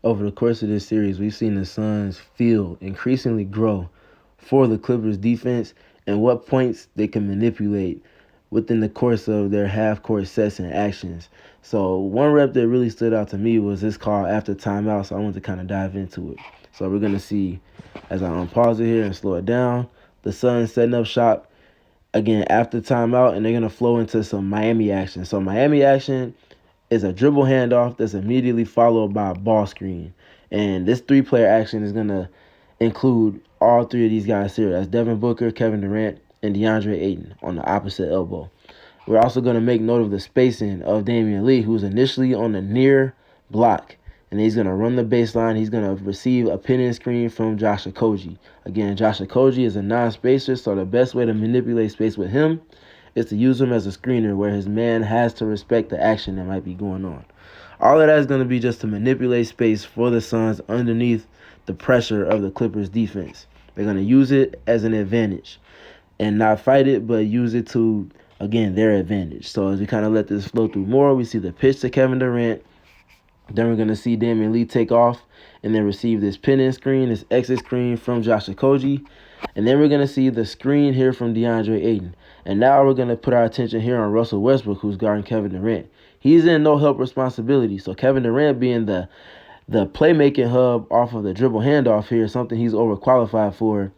Over the course of this series, we've seen the Suns' field increasingly grow for the Clippers' defense and what points they can manipulate within the course of their half-court sets and actions. So one rep that really stood out to me was this call after timeout, so I wanted to kind of dive into it. So we're going to see, as I unpause it here and slow it down, the Suns setting up shop again after timeout, and they're going to flow into some Miami action. So Miami action is a dribble handoff that's immediately followed by a ball screen. And this three-player action is going to include all three of these guys here. That's Devin Booker, Kevin Durant, and DeAndre Ayton on the opposite elbow. We're also going to make note of the spacing of Damian Lee, who's initially on the near block. And he's going to run the baseline. He's going to receive a pin-in screen from Josh Okogie. Again, Josh Okogie is a non-spacer, so the best way to manipulate space with him is to use him as a screener where his man has to respect the action that might be going on. All of that is going to be just to manipulate space for the Suns underneath the pressure of the Clippers defense. They're going to use it as an advantage and not fight it, but use it to, again, their advantage. So as we kind of let this flow through more, we see the pitch to Kevin Durant. Then we're going to see Damian Lee take off and then receive this pin-in screen, this exit screen from Josh Okogie. And then we're going to see the screen here from DeAndre Ayton. And now we're going to put our attention here on Russell Westbrook, who's guarding Kevin Durant. He's in no-help responsibility. So Kevin Durant being the playmaking hub off of the dribble handoff here, something he's overqualified for,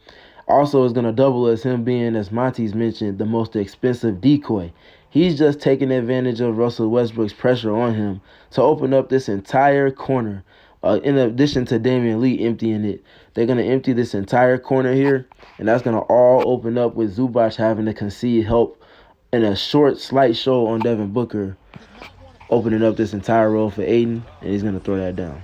also is going to double as him being, as Monty's mentioned, the most expensive decoy. He's just taking advantage of Russell Westbrook's pressure on him to open up this entire corner. In addition to Damian Lee emptying it, they're going to empty this entire corner here, and that's going to all open up with Zubac having to concede help in a short, slight show on Devin Booker, opening up this entire row for Ayton, and he's going to throw that down.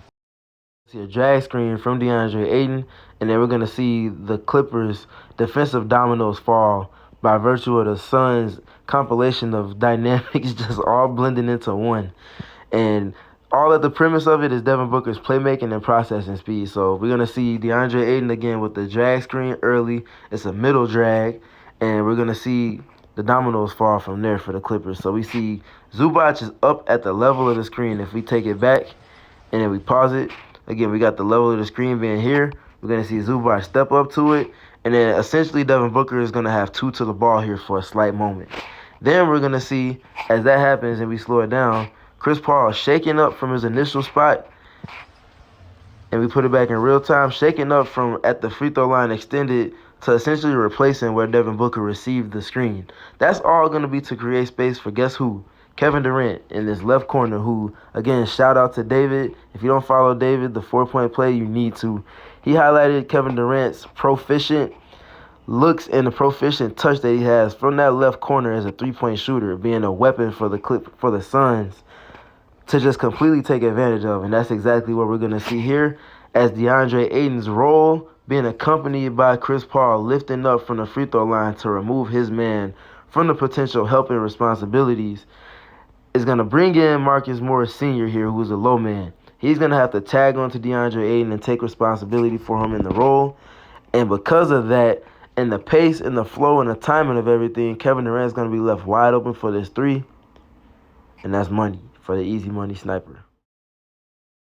See a drag screen from DeAndre Ayton, and then we're going to see the Clippers' defensive dominoes fall by virtue of the Suns' compilation of dynamics just all blending into one. And all of the premise of it is Devin Booker's playmaking and processing speed. So we're going to see DeAndre Ayton again with the drag screen early. It's a middle drag, and we're going to see the dominoes fall from there for the Clippers. So we see Zubac is up at the level of the screen. If we take it back and then we pause it, again, we got the level of the screen being here. We're going to see Zubac step up to it. And then essentially Devin Booker is going to have two to the ball here for a slight moment. Then we're going to see, as that happens and we slow it down, Chris Paul shaking up from his initial spot. And we put it back in real time, shaking up from at the free throw line extended to essentially replacing where Devin Booker received the screen. That's all going to be to create space for guess who? Kevin Durant in this left corner, who, again, shout out to David. If you don't follow David, the 4-point play, you need to. He highlighted Kevin Durant's proficient looks and the proficient touch that he has from that left corner as a three-point shooter, being a weapon for the Suns to just completely take advantage of. And that's exactly what we're going to see here as DeAndre Ayton's role being accompanied by Chris Paul lifting up from the free throw line to remove his man from the potential helping responsibilities is going to bring in Marcus Morris Sr. here, who's a low man. He's going to have to tag on to DeAndre Ayton and take responsibility for him in the role. And because of that, and the pace and the flow and the timing of everything, Kevin Durant's going to be left wide open for this three. And that's money for the easy money sniper.